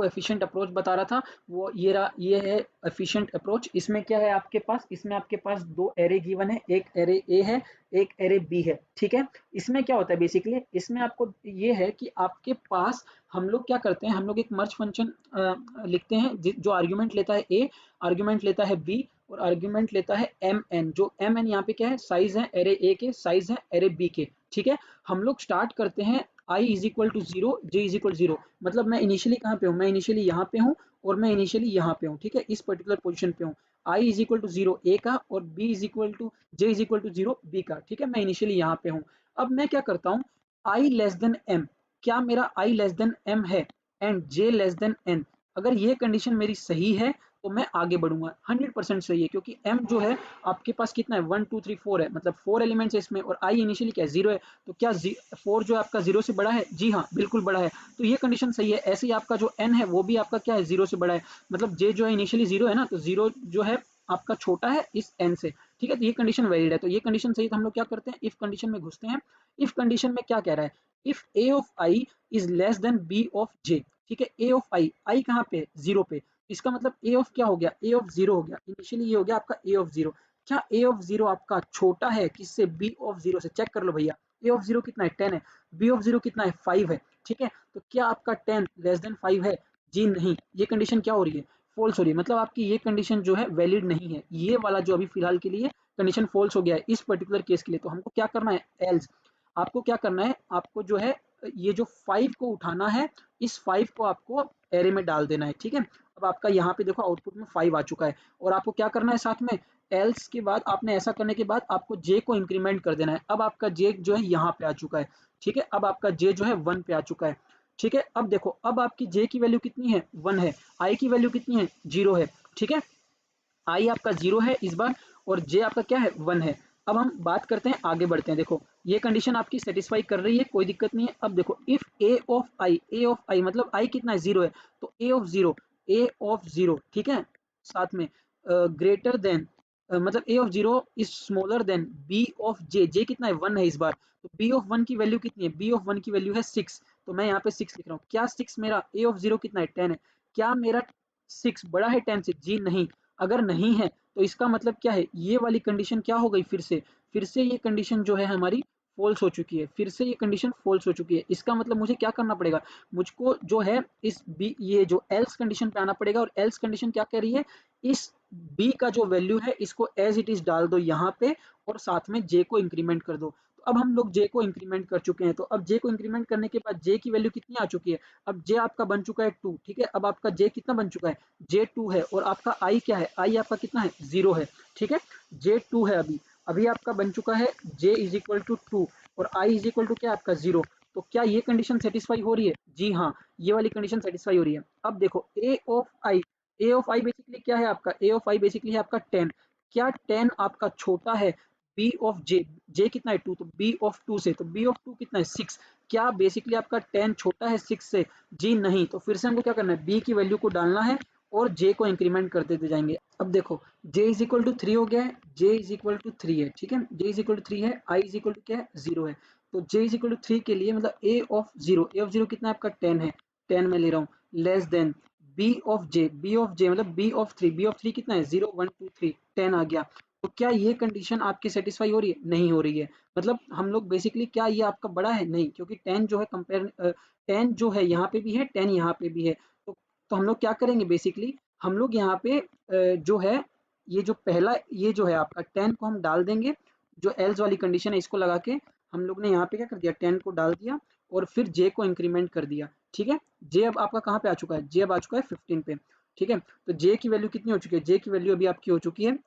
आपको efficient approach बता रहा था, वो ये रहा, ये है एफिशिएंट अप्रोच। इसमें क्या है आपके पास, इसमें आपके पास दो एरे गिवन है, एक एरे ए है, एक एरे बी है, ठीक है। इसमें क्या होता है बेसिकली, इसमें आपको ये है कि आपके पास हम लोग क्या करते हैं, हम लोग एक मर्ज फंक्शन लिखते हैं जो आर्ग्यूमेंट लेता है ए, आर्ग्यूमेंट लेता है बी और आर्ग्यूमेंट लेता है एम एन। जो एम एन यहाँ पे क्या है, साइज है एरे ए के, साइज है एरे बी के, ठीक है। हम लोग स्टार्ट करते हैं i is equal to zero, j is equal zero, मतलब मैं इनिशियली कहाँ पे हूँ, मैं इनिशियली यहाँ पे हूँ और मैं इनिशियली यहाँ पे हूँ, ठीक है, इस पर्टिकुलर पोजीशन पे हूँ। i is equal to zero A का और b is equal to j is equal to zero b का, ठीक है, मैं इनिशियली यहाँ पे हूँ। अब मैं क्या करता हूँ, i लेस देन m, क्या मेरा i लेस देन m है and j less than n, अगर ये कंडीशन मेरी सही है तो मैं आगे बढ़ूंगा। 100% सही है, क्योंकि m जो है आपके पास कितना है, 1 2 3 4 है, मतलब 4 एलिमेंट्स है इसमें, और i इनिशियली क्या है, 0 है, तो क्या 4 जो है आपका 0 से बड़ा है, जी हाँ बिल्कुल बड़ा है, तो ये कंडीशन सही है। ऐसे ही आपका जो n है वो भी आपका क्या है, 0 से बड़ा है, मतलब j जो है इनिशियली 0 है ना, तो 0 जो है आपका छोटा है इस n से, ठीक है, तो ये कंडीशन वैलिड है, तो ये कंडीशन सही है। तो हम लोग क्या करते हैं, इफ कंडीशन में घुसते हैं। इफ कंडीशन में क्या कह रहा है, if a of i is less than b of j, ठीक है, a ऑफ i कहाँ पे, 0 पे, इसका मतलब a ऑफ क्या हो गया, a ऑफ 0 हो गया, इनिशियली ये हो गया आपका a ऑफ 0। क्या a ऑफ 0 आपका छोटा है किससे, b ऑफ 0 से, चेक कर लो भैया, a ऑफ 0 कितना है, 10 है, b ऑफ 0 कितना है, 5 है, ठीक है, तो क्या आपका 10 लेस देन 5 है, जी नहीं, ये कंडीशन क्या हो रही है, फॉल्स हो रही है, मतलब आपकी ये कंडीशन जो है वैलिड नहीं है, ये वाला जो अभी फिलहाल के लिए कंडीशन फॉल्स हो गया है इस पर्टिकुलर केस के लिए। तो हमको क्या करना है, एल्स, आपको क्या करना है, आपको जो है ये जो 5 को उठाना है, इस 5 को आपको एरे में डाल देना है, ठीक है। अब आपका यहाँ पे देखो आउटपुट में 5 आ चुका है, और आपको क्या करना है साथ में, एल्स के बाद आपने ऐसा करने के बाद आपको जे को इंक्रीमेंट कर देना है। अब आपका जे जो है यहाँ पे आ चुका है, ठीक है, अब आपका जे जो है 1 पे आ चुका है, ठीक है। अब देखो, अब आपकी जे की वैल्यू कितनी है, 1 है, आई की वैल्यू कितनी है, 0 है, ठीक है, आई आपका 0 है इस बार, और जे आपका क्या है, 1 है। अब हम बात करते हैं, आगे बढ़ते हैं। देखो ये कंडीशन आपकी सेटिस्फाई कर रही है, कोई दिक्कत नहीं है। अब देखो इफ ए ऑफ आई मतलब आई कितना है, 0 है, तो ए ऑफ जीरो, ठीक है, साथ में ग्रेटर देन मतलब A of 0 is smaller than B of J, J कितना है, 1 है इस बार, तो बी ऑफ 1 की वैल्यू कितनी है, बी ऑफ 1 की वैल्यू है 6, तो मैं यहाँ पे 6 लिख रहा हूँ। क्या 6 मेरा, ए ऑफ 0 कितना है, 10 है, क्या मेरा 6 बड़ा है 10 से, जी नहीं। अगर नहीं है तो इसका मतलब क्या है, ये वाली कंडीशन क्या हो गई, फिर से ये कंडीशन जो है हमारी फॉल्स हो चुकी है, फिर से ये कंडीशन फॉल्स हो चुकी है। इसका मतलब मुझे क्या करना पड़ेगा, मुझको जो है इस बी, ये जो एल्स कंडीशन पे आना पड़ेगा, और एल्स कंडीशन क्या कह रही है, इस बी का जो वैल्यू है इसको एज इट इज डाल दो यहाँ पे, और साथ में जे को इंक्रीमेंट कर दो। तो अब हम लोग जे को इंक्रीमेंट कर चुके हैं, तो अब जे को इंक्रीमेंट करने के बाद जे की वैल्यू कितनी आ चुकी है, अब जे आपका बन चुका है 2, ठीक है, अब आपका जे कितना बन चुका है, जे 2 है, और आपका आई क्या है, आई आपका कितना है, 0 है, ठीक है, जे 2 है अभी, अभी आपका बन चुका है जे इज इक्वल टू 2, और आई इज इक्वल टू क्या आपका 0। तो क्या ये कंडीशन सेटिस्फाई हो रही है, जी हाँ, ये वाली कंडीशन सेटिस्फाई हो रही है। अब देखो ए ऑफ आई बेसिकली क्या है आपका, ए ऑफ आई बेसिकली है आपका 10, क्या 10 आपका छोटा है बी ऑफ जे, जे कितना है 2, तो बी ऑफ 2 से, तो बी ऑफ 2 कितना है 6, क्या बेसिकली आपका 10 छोटा है 6 से, जी नहीं। तो फिर से हमको क्या करना है, बी की वैल्यू को डालना है और जे को इंक्रीमेंट कर देते जाएंगे। अब देखो जे इज इक्वल टू 3 हो गया है, जे इज इक्वल टू 3 है, ठीक है, जे इज इक्वल टू 3 है, आई इज इक्वल टू क्या है, 0 है, तो जे इज इक्वल टू 3 के लिए मतलब ए ऑफ 0 कितना है आपका 10 है, 10 में ले रहा हूँ, लेस देन बी ऑफ जे मतलब बी ऑफ 3 कितना है, 0 1 2 3, 10 आ गया। तो क्या ये कंडीशन आपकी सेटिस्फाई हो रही है, नहीं हो रही है, मतलब हम लोग बेसिकली क्या ये आपका बड़ा है, नहीं, क्योंकि 10 जो है कंपेयर 10 जो है यहाँ पे भी है, 10 यहाँ पे भी है, तो हम लोग क्या करेंगे बेसिकली, हम लोग यहाँ पे जो है ये जो पहला ये जो है आपका 10 को हम डाल देंगे, जो एल्स वाली कंडीशन है इसको लगा के हम लोग ने यहाँ पे क्या कर दिया, 10 को डाल दिया और फिर जे को इंक्रीमेंट कर दिया, ठीक है। जे अब आपका कहाँ पे आ चुका है, जे अब आ चुका है 15 पे, ठीक है, तो जे की वैल्यू कितनी हो चुकी है, जे की वैल्यू अभी आपकी हो चुकी है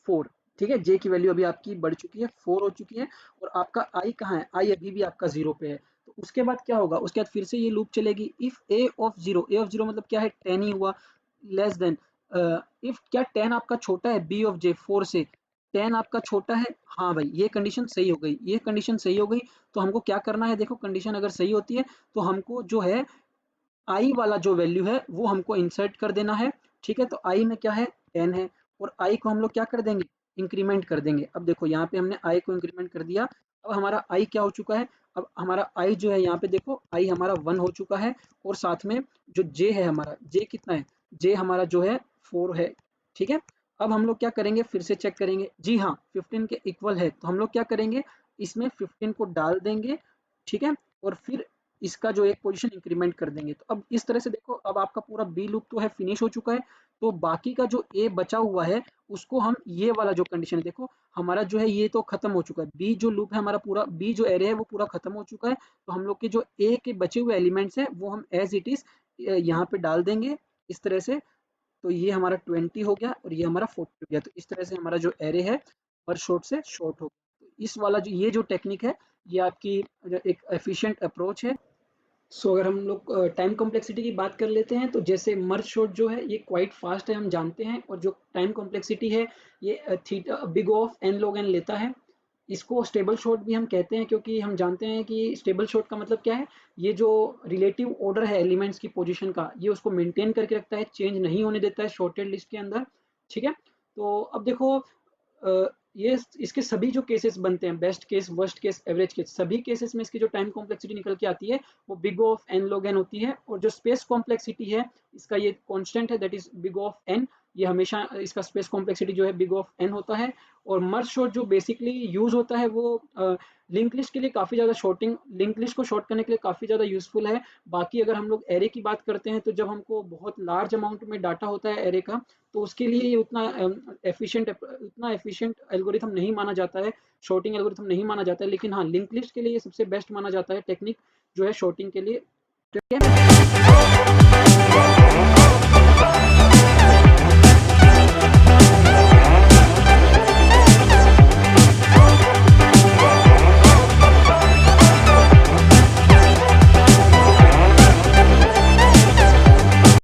4, ठीक है, जे की वैल्यू अभी आपकी बढ़ चुकी है, 4 हो चुकी है, और आपका आई कहाँ है, आई अभी भी आपका 0 पे है। तो उसके बाद क्या होगा, उसके बाद फिर से ये लूप चलेगी, इफ ए ऑफ 0 मतलब क्या है, 10 ही हुआ, लेस देन इफ क्या 10 आपका छोटा है बी ऑफ जे 4 से, 10 आपका छोटा है, हाँ भाई ये कंडीशन सही हो गई, ये कंडीशन सही हो गई। तो हमको क्या करना है, देखो कंडीशन अगर सही होती है तो हमको जो है आई वाला जो वैल्यू है वो हमको इंसर्ट कर देना है, ठीक है, तो आई में क्या है, 10 है, और आई को हम लोग क्या कर देंगे, इंक्रीमेंट कर देंगे। अब देखो यहाँ पे हमने आई को इंक्रीमेंट कर दिया, अब हमारा आई क्या हो चुका है, अब हमारा आई जो है यहाँ पे देखो आई हमारा 1 हो चुका है, और साथ में जो जे है हमारा, जे कितना है, जे हमारा जो है 4 है, ठीक है। अब हम लोग क्या करेंगे, फिर से चेक करेंगे, जी हाँ 15 के इक्वल है, तो हम लोग क्या करेंगे, इसमें 15 को डाल देंगे, ठीक है, और फिर इसका जो एक पोजीशन इंक्रीमेंट कर देंगे। तो अब इस तरह से देखो, अब आपका पूरा बी लूप तो है फिनिश हो चुका है, तो बाकी का जो ए बचा हुआ है उसको हम ये वाला जो कंडीशन है, देखो हमारा जो है ये तो खत्म हो चुका है, बी जो लूप है हमारा पूरा, बी जो एरे है वो पूरा खत्म हो चुका है, तो हम लोग के जो ए के बचे हुए एलिमेंट्स है वो हम एज इट इज यहाँ पे डाल देंगे इस तरह से। तो ये हमारा 20 हो गया और ये हमारा 40 हो गया, तो इस तरह से हमारा जो एरे है पर शॉर्ट से शॉर्ट हो गया। तो इस वाला जो ये जो टेक्निक है ये आपकी एक एफिशिएंट अप्रोच है। सो अगर हम लोग टाइम कॉम्प्लेक्सिटी की बात कर लेते हैं, तो जैसे मर्ज शॉट जो है ये क्वाइट फास्ट है हम जानते हैं, और जो टाइम कॉम्प्लेक्सिटी है ये theta big of n log n लेता है। इसको स्टेबल शॉट भी हम कहते हैं, क्योंकि हम जानते हैं कि स्टेबल शॉट का मतलब क्या है, ये जो रिलेटिव ऑर्डर है एलिमेंट्स की पोजीशन का, ये उसको मेंटेन करके रखता है, चेंज नहीं होने देता है शॉर्टेड लिस्ट के अंदर, ठीक है। तो अब देखो ये इसके सभी जो केसेस बनते हैं, best case, worst case, average case, सभी केसेस में इसकी जो टाइम कॉम्प्लेक्सिटी निकल के आती है वो big of n log n होती है, और जो स्पेस कॉम्प्लेक्सिटी है इसका ये कांस्टेंट है, that is big of n, ये हमेशा इसका स्पेस कॉम्प्लेक्सिटी जो है बिग ऑफ एन होता है। और मर्ज शॉर्ट जो बेसिकली यूज होता है वो लिंक लिस्ट के लिए काफ़ी ज़्यादा शॉर्टिंग, लिंक लिस्ट को शॉर्ट करने के लिए काफ़ी ज़्यादा यूजफुल है। बाकी अगर हम लोग एरे की बात करते हैं, तो जब हमको बहुत लार्ज अमाउंट में डाटा होता है एरे का, तो उसके लिए ये उतना एफिशिएंट एल्गोरिथम नहीं माना जाता है, शॉर्टिंग एल्गोरिथम नहीं माना जाता है, लेकिन हाँ लिंक लिस्ट के लिए ये सबसे बेस्ट माना जाता है टेक्निक जो है शॉर्टिंग के लिए, ठीक है।